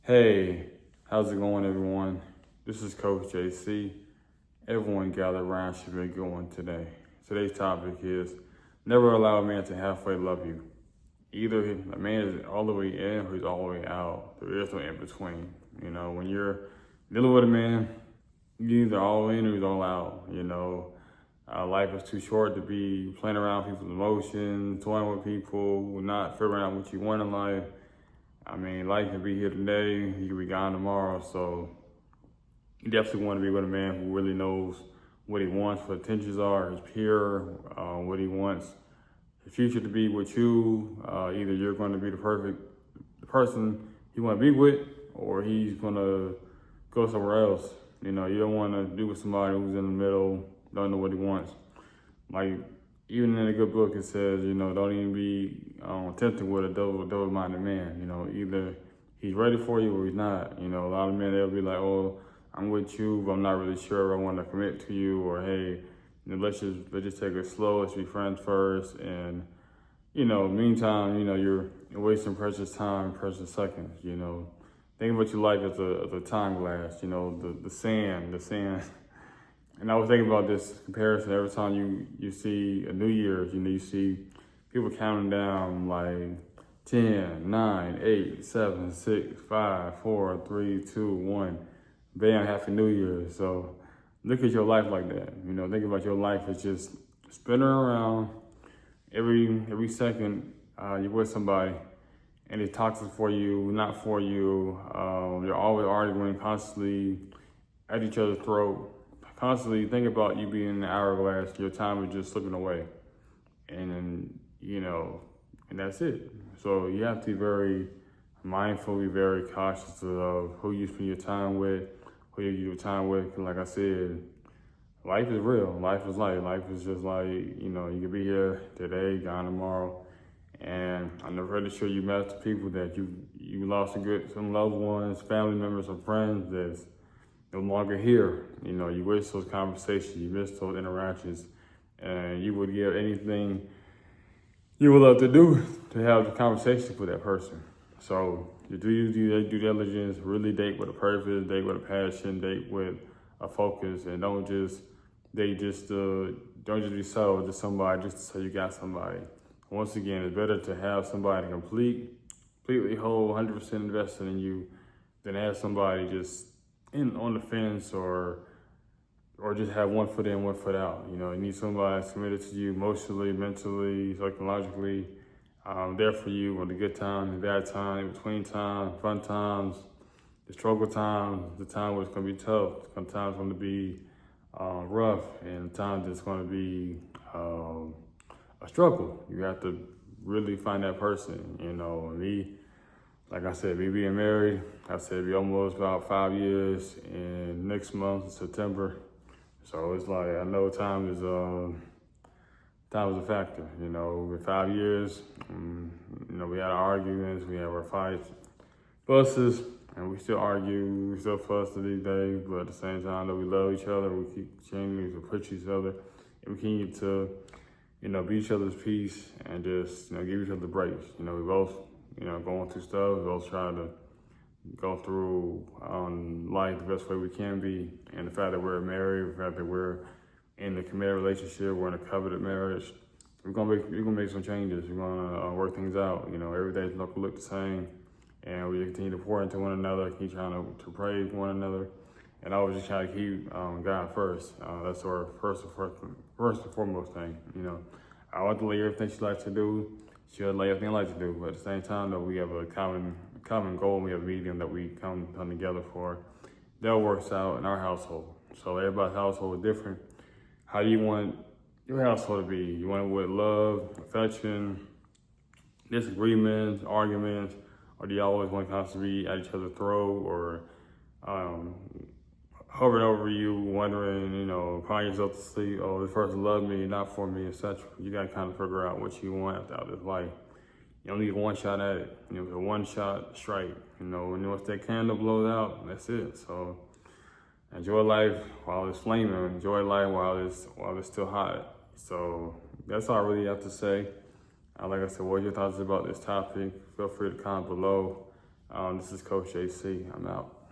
Hey, how's it going, everyone? This is Coach JC. Everyone gather around should be going today. Today's topic is never allow a man to halfway love you. Either a man is all the way in or he's all the way out. There is no in between. When you're dealing with a man, you're either all in or he's all out. Life is too short to be playing around with people's emotions, toying with people, not figuring out what you want in life. Life can be here today, you can be gone tomorrow. So you definitely want to be with a man who really knows what he wants, what intentions are, his pure, what he wants the future to be with you. Either you're going to be the person you want to be with, or he's going to go somewhere else. You don't want to be with somebody who's in the middle, don't know what he wants. Like, even in a good book, it says, don't even be tempted with a double-minded man. Either he's ready for you or he's not. A lot of men, they'll be like, oh, I'm with you, but I'm not really sure I want to commit to you. Or, hey, let's just take it slow. Let's be friends first. And, meantime, you're wasting precious time, precious seconds. Think about your life as a time glass. The sand. And I was thinking about this comparison every time you see a New Year's, you see people counting down like 10, 9, 8, 7, 6, 5, 4, 3, 2, 1. Bam, Happy New Year. So look at your life like that. Think about your life as just spinning around every second you're with somebody and it's toxic for you, not for you. You're always arguing, constantly at each other's throat. Constantly think about you being in the hourglass, your time is just slipping away. And that's it. So you have to be very mindful, be very cautious of who you spend your time with, who you give your time with. Like I said, life is real. Life is life. Life is just like, you could be here today, gone tomorrow. And I'm pretty sure you met people that you lost some loved ones, family members, or friends that's no longer here. You wish those conversations, you miss those interactions, and you would give anything you would love to do to have the conversation with that person. So you do your due diligence, really date with a purpose, date with a passion, date with a focus, and don't just be sold to somebody just to say you got somebody. Once again, it's better to have somebody completely whole, 100% invested in you than have somebody just on the fence or just have one foot in, one foot out. You need somebody that's committed to you emotionally, mentally, psychologically, there for you on the good times, the bad times, in between times, fun times, the struggle times, the time where it's going to be tough, sometimes it's going to be rough, and the times it's going to be a struggle. You have to really find that person, like I said, me being married, I said be almost about 5 years in next month, September. So it's like, I know time is a factor, in 5 years, we had our arguments, we had our fights, fusses, and we still argue, we still fuss to these days, but at the same time, we love each other, we keep changing, we push each other, and we continue to, be each other's peace and just, give each other breaks. We both, going through stuff, we both try to go through life the best way we can be. And the fact that we're married, the fact that we're in a committed relationship, we're in a covenant marriage, we're gonna make some changes. We're gonna work things out. Every day's not gonna look the same, and we continue to pour into one another, keep trying to praise one another, and I always just try to keep God first. That's our first and foremost thing. I want to lay everything she likes to do. She'll lay everything I like to do, but at the same time, though, we have a common goal. We have a medium that we come together for. That works out in our household. So everybody's household is different. How do you want your household to be? You want it with love, affection, disagreements, arguments, or do you always want to constantly be at each other's throat or hovering over you, wondering, crying yourself to sleep, oh, this person loves me, not for me, etc. You got to kind of figure out what you want out of this life. You only get one shot at it. It's a one shot strike. Once that candle blows out, that's it. So enjoy life while it's flaming. Enjoy life while it's still hot. So that's all I really have to say. Like I said, what are your thoughts about this topic? Feel free to comment below. This is Coach JC. I'm out.